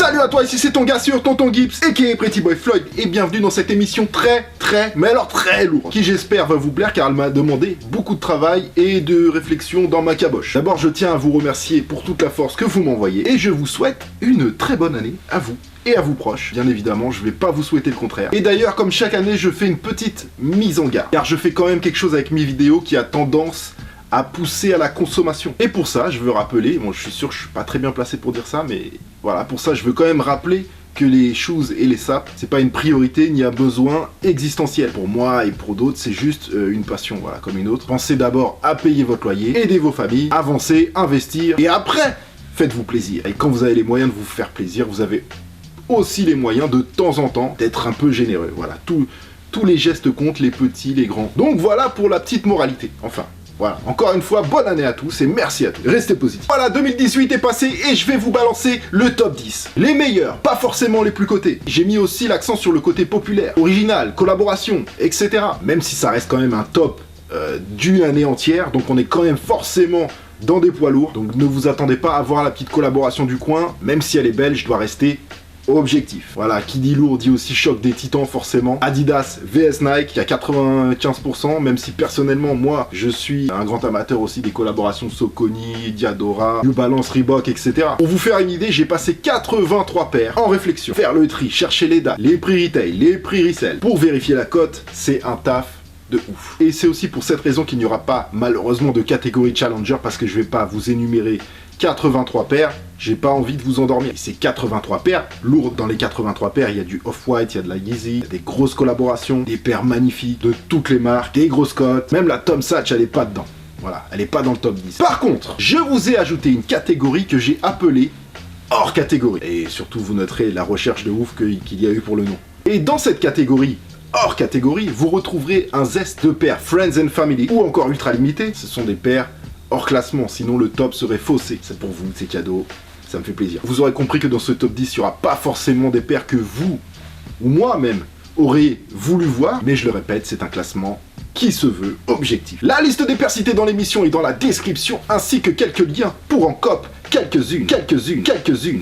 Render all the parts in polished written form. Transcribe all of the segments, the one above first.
Salut à toi, ici c'est ton gars sûr, Tonton Gibbs, aka Pretty Boy Floyd, et bienvenue dans cette émission très lourde, qui j'espère va vous plaire car elle m'a demandé beaucoup de travail et de réflexion dans ma caboche. D'abord, je tiens à vous remercier pour toute la force que vous m'envoyez, et je vous souhaite une très bonne année à vous. Et à vous proches, bien évidemment, je vais pas vous souhaiter le contraire. Et d'ailleurs, comme chaque année, je fais une petite mise en garde, car je fais quand même quelque chose avec mes vidéos qui a tendance à pousser à la consommation. Et pour ça, je veux rappeler, bon je suis sûr que je suis pas très bien placé pour dire ça, mais voilà, pour ça je veux quand même rappeler que les shoes et les sapes, c'est pas une priorité ni un besoin existentiel. Pour moi et pour d'autres, c'est juste une passion, voilà, comme une autre. Pensez d'abord à payer votre loyer, aider vos familles, avancer, investir, et après, faites-vous plaisir. Et quand vous avez les moyens de vous faire plaisir, vous avez aussi les moyens de temps en temps d'être un peu généreux. Voilà, tous les gestes comptent, les petits, les grands. Donc voilà pour la petite moralité, enfin. Voilà, encore une fois, bonne année à tous et merci à tous. Restez positifs. Voilà, 2018 est passé et je vais vous balancer le top 10. Les meilleurs, pas forcément les plus cotés. J'ai mis aussi l'accent sur le côté populaire, original, collaboration, etc. Même si ça reste quand même un top d'une année entière, donc on est quand même forcément dans des poids lourds. Donc ne vous attendez pas à voir la petite collaboration du coin, même si elle est belle, je dois rester objectif. Voilà, qui dit lourd dit aussi choc des titans forcément. Adidas vs Nike qui a 95%, même si personnellement moi je suis un grand amateur aussi des collaborations Saucony, Diadora, New Balance, Reebok, etc. Pour vous faire une idée, j'ai passé 83 paires en réflexion. Faire le tri, chercher les dates, les prix retail, les prix resell. Pour vérifier la cote, c'est un taf de ouf. Et c'est aussi pour cette raison qu'il n'y aura pas malheureusement de catégorie Challenger parce que je vais pas vous énumérer 83 paires, j'ai pas envie de vous endormir. C'est 83 paires, lourdes. Dans les 83 paires, il y a du Off-White, il y a de la Yeezy, il y a des grosses collaborations, des paires magnifiques de toutes les marques, des grosses cotes, même la Tom Satch, elle est pas dedans. Voilà, elle est pas dans le top 10. Par contre, je vous ai ajouté une catégorie que j'ai appelée hors catégorie. Et surtout, vous noterez la recherche de ouf qu'il y a eu pour le nom. Et dans cette catégorie, hors catégorie, vous retrouverez un zeste de paires Friends and Family ou encore ultra limité. Ce sont des paires hors classement, sinon le top serait faussé. C'est pour vous, c'est cadeau, ça me fait plaisir. Vous aurez compris que dans ce top 10, il n'y aura pas forcément des paires que vous, ou moi-même, aurez voulu voir, mais je le répète, c'est un classement qui se veut objectif. La liste des paires citées dans l'émission est dans la description, ainsi que quelques liens pour en cop, quelques-unes.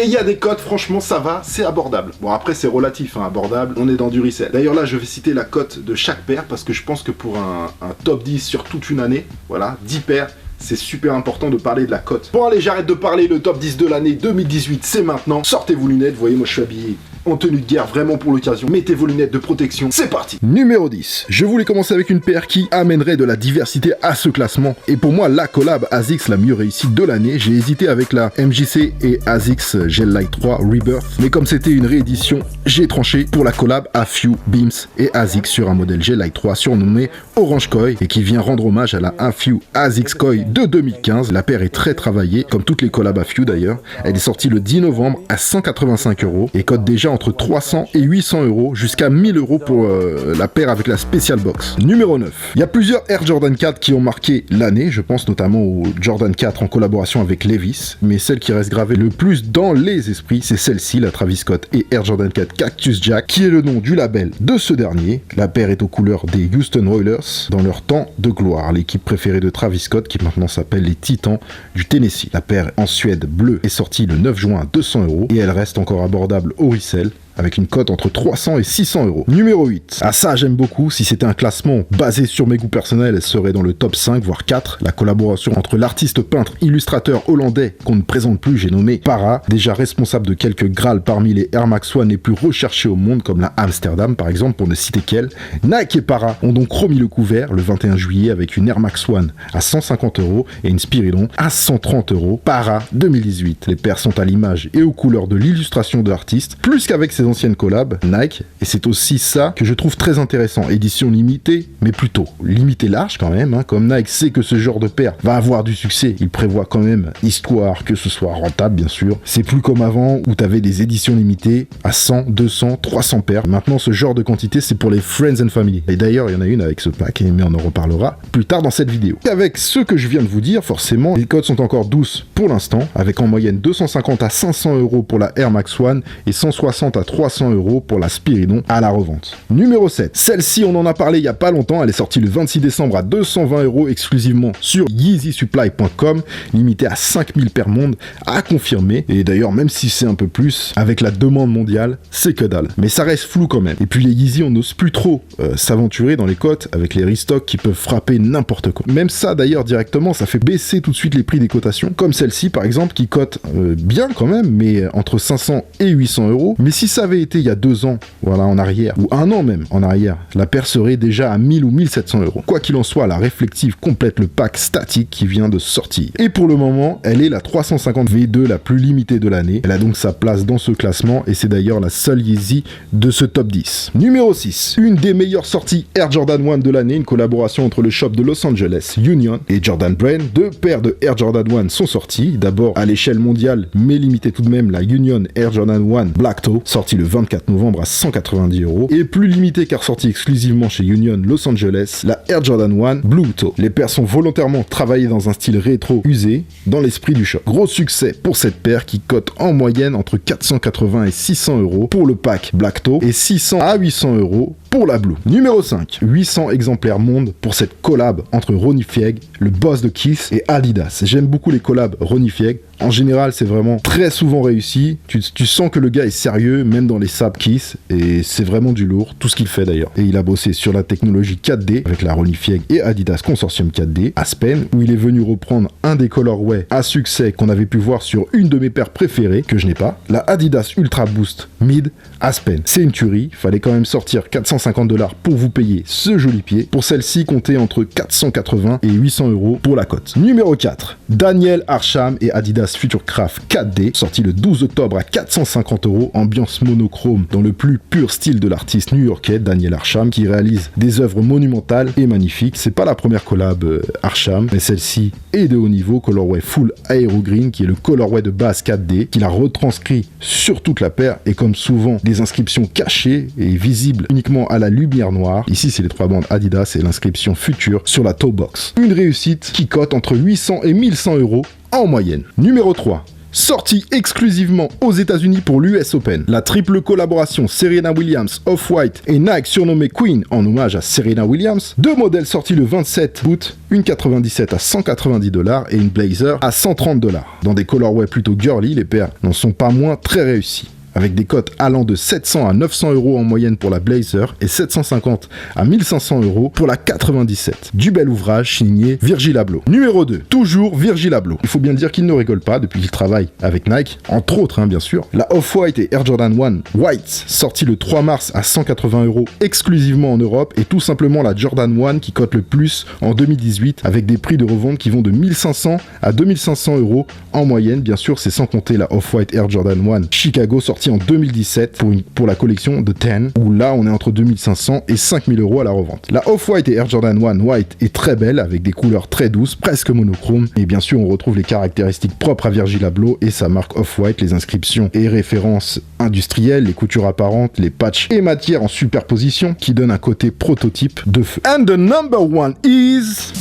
Et il y a des cotes, franchement, ça va, c'est abordable. Bon, après, c'est relatif, hein, abordable, on est dans du resell. D'ailleurs, là, je vais citer la cote de chaque paire, parce que je pense que pour un top 10 sur toute une année, voilà, 10 paires, c'est super important de parler de la cote. Bon allez, j'arrête de parler, le top 10 de l'année 2018, c'est maintenant. Sortez vos lunettes, vous voyez, moi je suis habillé en tenue de guerre, vraiment pour l'occasion. Mettez vos lunettes de protection, c'est parti. Numéro 10. Je voulais commencer avec une paire qui amènerait de la diversité à ce classement. Et pour moi, la collab ASICS la mieux réussie de l'année. J'ai hésité avec la MJC et ASICS Gel Light 3 Rebirth. Mais comme c'était une réédition, j'ai tranché pour la collab AFEW, Beams et ASICS sur un modèle Gel Light 3 surnommé Orange Koi et qui vient rendre hommage à la AFEW ASICS Koi de 2015. La paire est très travaillée, comme toutes les collabs AFEW d'ailleurs. Elle est sortie le 10 novembre à 185 € et cote déjà entre 300 et 800 € jusqu'à 1000 € pour la paire avec la Special Box. Numéro 9. Il y a plusieurs Air Jordan 4 qui ont marqué l'année, je pense notamment au Jordan 4 en collaboration avec Levi's, mais celle qui reste gravée le plus dans les esprits, c'est celle-ci, la Travis Scott et Air Jordan 4 Cactus Jack, qui est le nom du label de ce dernier. La paire est aux couleurs des Houston Oilers dans leur temps de gloire, l'équipe préférée de Travis Scott qui maintenant s'appelle les Titans du Tennessee. La paire en Suède bleue est sortie le 9 juin à 200 € et elle reste encore abordable au resell avec une cote entre 300 et 600 €. Numéro 8. Ah ça j'aime beaucoup, si c'était un classement basé sur mes goûts personnels, elle serait dans le top 5 voire 4. La collaboration entre l'artiste peintre illustrateur hollandais qu'on ne présente plus, j'ai nommé Para, déjà responsable de quelques grâles parmi les Air Max One les plus recherchés au monde comme la Amsterdam par exemple pour ne citer qu'elle. Nike et Para ont donc remis le couvert le 21 juillet avec une Air Max One à 150 € et une Spiridon à 130 €. Para 2018. Les paires sont à l'image et aux couleurs de l'illustration de l'artiste, plus qu'avec ses anciennes collabs Nike, et c'est aussi ça que je trouve très intéressant. Édition limitée, mais plutôt limitée large quand même, hein. Comme Nike sait que ce genre de paire va avoir du succès, il prévoit quand même, histoire que ce soit rentable bien sûr. C'est plus comme avant où t'avais des éditions limitées à 100, 200, 300 paires. Maintenant ce genre de quantité c'est pour les Friends and Family. Et d'ailleurs il y en a une avec ce pack, mais on en reparlera plus tard dans cette vidéo. Et avec ce que je viens de vous dire, forcément, les codes sont encore douces pour l'instant, avec en moyenne 250 à 500 € pour la Air Max One et 160 à 300 € pour la Spiridon à la revente. Numéro 7. Celle-ci, on en a parlé il y a pas longtemps, elle est sortie le 26 décembre à 220 € exclusivement sur YeezySupply.com, limitée à 5000 paires monde, à confirmer. Et d'ailleurs, même si c'est un peu plus, avec la demande mondiale, c'est que dalle. Mais ça reste flou quand même. Et puis les Yeezy, on n'ose plus trop s'aventurer dans les cotes avec les restocks qui peuvent frapper n'importe quoi. Même ça d'ailleurs directement, ça fait baisser tout de suite les prix des cotations, comme celle-ci par exemple qui cote bien quand même, mais entre 500 et 800 €. Mais si ça avait été il y a 2 ans, voilà, en arrière, ou 1 an même en arrière, la paire serait déjà à 1000 ou 1700 €. Quoi qu'il en soit, la réflective complète le pack statique qui vient de sortir. Et pour le moment, elle est la 350 V2 la plus limitée de l'année. Elle a donc sa place dans ce classement et c'est d'ailleurs la seule Yeezy de ce top 10. Numéro 6, une des meilleures sorties Air Jordan 1 de l'année, une collaboration entre le shop de Los Angeles, Union, et Jordan Brand. 2 paires de Air Jordan 1 sont sorties, d'abord à l'échelle mondiale, mais limitée tout de même, la Union Air Jordan 1 Black Toe, sortie le 24 novembre à 190 €, et plus limitée car sortie exclusivement chez Union Los Angeles, la Air Jordan 1 Blue Toe. Les paires sont volontairement travaillées dans un style rétro usé, dans l'esprit du shop. Gros succès pour cette paire qui cote en moyenne entre 480 et 600 € pour le pack Black Toe et 600 à 800 € pour la Blue. Numéro 5, 800 exemplaires monde pour cette collab entre Ronnie Fieg, le boss de Kiss, et Adidas. J'aime beaucoup les collabs Ronnie Fieg. En général, c'est vraiment très souvent réussi. Tu sens que le gars est sérieux, même dans les saps Kiss, et c'est vraiment du lourd, tout ce qu'il fait d'ailleurs. Et il a bossé sur la technologie 4D avec la Ronnie Fieg et Adidas Consortium 4D, Aspen, où il est venu reprendre un des colorways à succès qu'on avait pu voir sur une de mes paires préférées, que je n'ai pas, la Adidas Ultra Boost Mid Aspen. C'est une tuerie, fallait quand même sortir 450 $ pour vous payer ce joli pied. Pour celle-ci, comptez entre 480 et 800 € pour la cote. Numéro 4, Daniel Arsham et Adidas Futurecraft 4D, sorti le 12 octobre à 450 €, ambiance monochrome dans le plus pur style de l'artiste new-yorkais Daniel Arsham, qui réalise des œuvres monumentales et magnifiques. C'est pas la première collab Arsham, mais celle-ci est de haut niveau, colorway full aero green, qui est le colorway de base 4D, qu'il a retranscrit sur toute la paire, et comme souvent, des inscriptions cachées et visibles uniquement à la lumière noire. Ici, c'est les 3 bandes Adidas et l'inscription Future sur la toe box. Une réussite qui cote entre 800 et 1100 € en moyenne. Numéro 3. Sortie exclusivement aux États-Unis pour l'US Open, la triple collaboration Serena Williams, Off-White et Nike surnommée Queen en hommage à Serena Williams. 2 modèles sortis le 27 août, une 97 à 190 $ et une Blazer à 130 $. Dans des colorways plutôt girly, les paires n'en sont pas moins très réussies, avec des cotes allant de 700 à 900 € en moyenne pour la Blazer et 750 à 1500 € pour la 97. Du bel ouvrage signé Virgil Abloh. Numéro 2, toujours Virgil Abloh. Il faut bien dire qu'il ne rigole pas depuis qu'il travaille avec Nike, entre autres bien sûr. La Off-White et Air Jordan 1 White, sortie le 3 mars à 180 € exclusivement en Europe, et tout simplement la Jordan 1 qui cote le plus en 2018, avec des prix de revente qui vont de 1500 à 2500 € en moyenne. Bien sûr, c'est sans compter la Off-White Air Jordan 1 Chicago, sortie en 2017 pour la collection de 10, où là on est entre 2500 et 5000 € à la revente. La Off-White et Air Jordan 1 White est très belle, avec des couleurs très douces, presque monochrome, et bien sûr on retrouve les caractéristiques propres à Virgil Abloh et sa marque Off-White, les inscriptions et références industrielles, les coutures apparentes, les patchs et matières en superposition qui donnent un côté prototype de feu. And the number 1 is...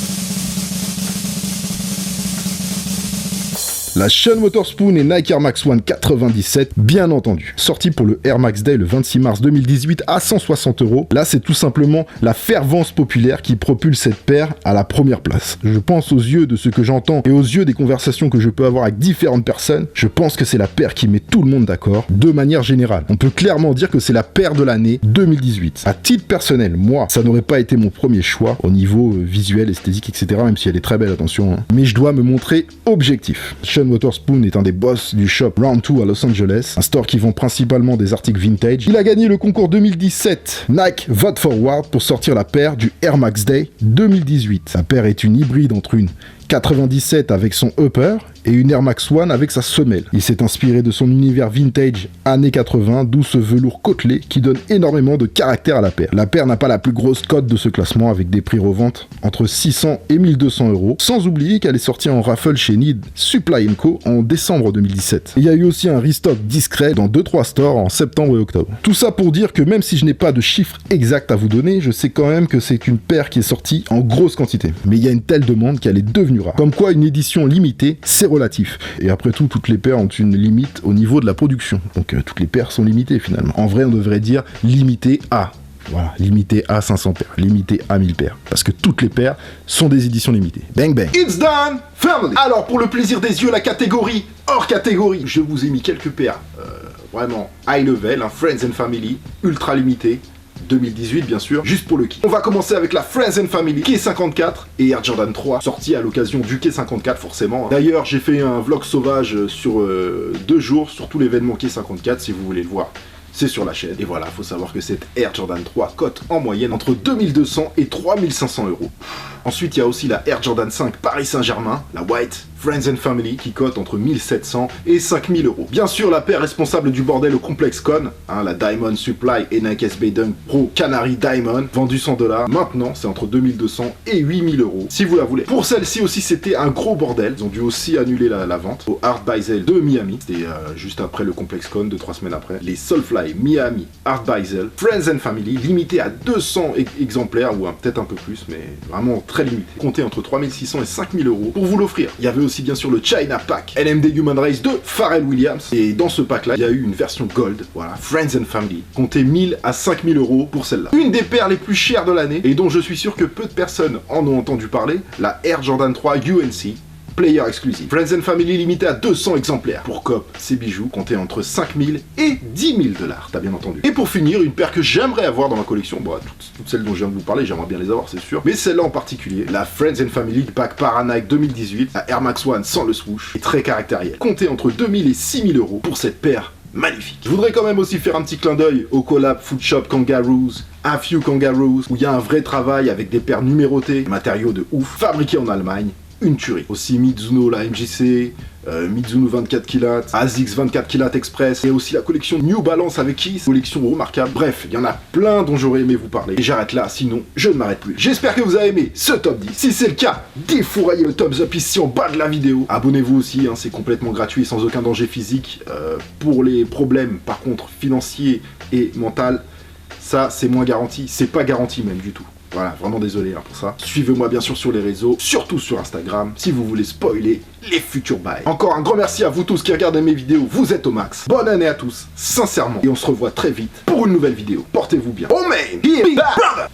la Sean Wotherspoon et Nike Air Max 1 97, bien entendu. Sorti pour le Air Max Day le 26 mars 2018 à 160 €. Là, c'est tout simplement la fervence populaire qui propulse cette paire à la première place. Je pense aux yeux de ce que j'entends et aux yeux des conversations que je peux avoir avec différentes personnes, je pense que c'est la paire qui met tout le monde d'accord, de manière générale. On peut clairement dire que c'est la paire de l'année 2018. À titre personnel, moi, ça n'aurait pas été mon premier choix au niveau visuel, esthétique, etc., même si elle est très belle, attention, hein. Mais je dois me montrer objectif. Sean Wotherspoon est un des boss du shop Round 2 à Los Angeles, un store qui vend principalement des articles vintage. Il a gagné le concours 2017 Nike Vote Forward pour sortir la paire du Air Max Day 2018. La paire est une hybride entre une 97 avec son upper et une Air Max 1 avec sa semelle. Il s'est inspiré de son univers vintage années 80, d'où ce velours côtelé qui donne énormément de caractère à la paire. La paire n'a pas la plus grosse cote de ce classement, avec des prix revente entre 600 et 1200 €, sans oublier qu'elle est sortie en raffle chez Need Supply Co en décembre 2017. Il y a eu aussi un restock discret dans 2-3 stores en septembre et octobre. Tout ça pour dire que même si je n'ai pas de chiffres exacts à vous donner, je sais quand même que c'est une paire qui est sortie en grosse quantité. Mais il y a une telle demande qu'elle est devenue rare. Comme quoi une édition limitée, c'est relatif. Et après tout, toutes les paires ont une limite au niveau de la production. Donc toutes les paires sont limitées finalement. En vrai, on devrait dire limité à. Voilà, limité à 500 paires, limité à 1000 paires. Parce que toutes les paires sont des éditions limitées. Bang bang. It's done, family. Alors pour le plaisir des yeux, la catégorie hors catégorie, je vous ai mis quelques paires vraiment high level, Friends and Family, ultra limité. 2018 bien sûr, juste pour le kiff. On va commencer avec la Friends and Family K54 et Air Jordan 3, sorti à l'occasion du K54 forcément. D'ailleurs, j'ai fait un vlog sauvage sur 2 jours sur tout l'événement K54, si vous voulez le voir. C'est sur la chaîne. Et voilà, faut savoir que cette Air Jordan 3 cote en moyenne entre 2200 et 3500 €. Ensuite, il y a aussi la Air Jordan 5 Paris Saint-Germain, la White Friends and Family, qui cote entre 1700 et 5000 €. Bien sûr, la paire responsable du bordel au Complex Con, la Diamond Supply et Nike SB Dunk Pro Canary Diamond, vendue 100 $. Maintenant, c'est entre 2200 et 8000 €, si vous la voulez. Pour celle-ci aussi, c'était un gros bordel. Ils ont dû aussi annuler la vente au Art Basel de Miami. C'était juste après le Complex Con, 2-3 semaines après. Les Soulfly Miami Art Basel Friends and Family, limité à 200 exemplaires, ou peut-être un peu plus, mais vraiment très limité. Comptez entre 3600 et 5000 € pour vous l'offrir. Il y avait aussi bien sûr le China Pack NMD Human Race de Pharrell Williams. Et dans ce pack là, il y a eu une version Gold, voilà, Friends and Family. Comptez 1000 à 5000 € pour celle-là. Une des paires les plus chères de l'année, et dont je suis sûr que peu de personnes en ont entendu parler, la Air Jordan 3 UNC. Player exclusive. Friends and Family limité à 200 exemplaires. Pour COP, ces bijoux comptaient entre 5000 et 10 000 $, t'as bien entendu. Et pour finir, une paire que j'aimerais avoir dans ma collection, bon, toutes celles dont je viens de vous parler, j'aimerais bien les avoir, c'est sûr. Mais celle-là en particulier, la Friends and Family du pack Paranike 2018, la Air Max One sans le swoosh, est très caractérielle. Comptez entre 2000 et 6000 € pour cette paire magnifique. Je voudrais quand même aussi faire un petit clin d'œil au collab Food Shop Kangaroos, A Few Kangaroos, où il y a un vrai travail avec des paires numérotées, matériaux de ouf, fabriqués en Allemagne. Une tuerie. Aussi Mizuno, la MJC, Mizuno 24 kW, ASICS 24 kW Express, et aussi la collection New Balance avec Kiss, collection remarquable. Bref, il y en a plein dont j'aurais aimé vous parler. Et j'arrête là, sinon je ne m'arrête plus. J'espère que vous avez aimé ce top 10. Si c'est le cas, défouraillez le thumbs up ici en bas de la vidéo. Abonnez-vous aussi, c'est complètement gratuit, sans aucun danger physique. Pour les problèmes, par contre, financiers et mentaux, ça c'est moins garanti. C'est pas garanti même du tout. Voilà, vraiment désolé pour ça. Suivez-moi bien sûr sur les réseaux, surtout sur Instagram, si vous voulez spoiler les futurs bails. Encore un grand merci à vous tous qui regardez mes vidéos, vous êtes au max. Bonne année à tous, sincèrement. Et on se revoit très vite pour une nouvelle vidéo. Portez-vous bien. Oh man, here, brother.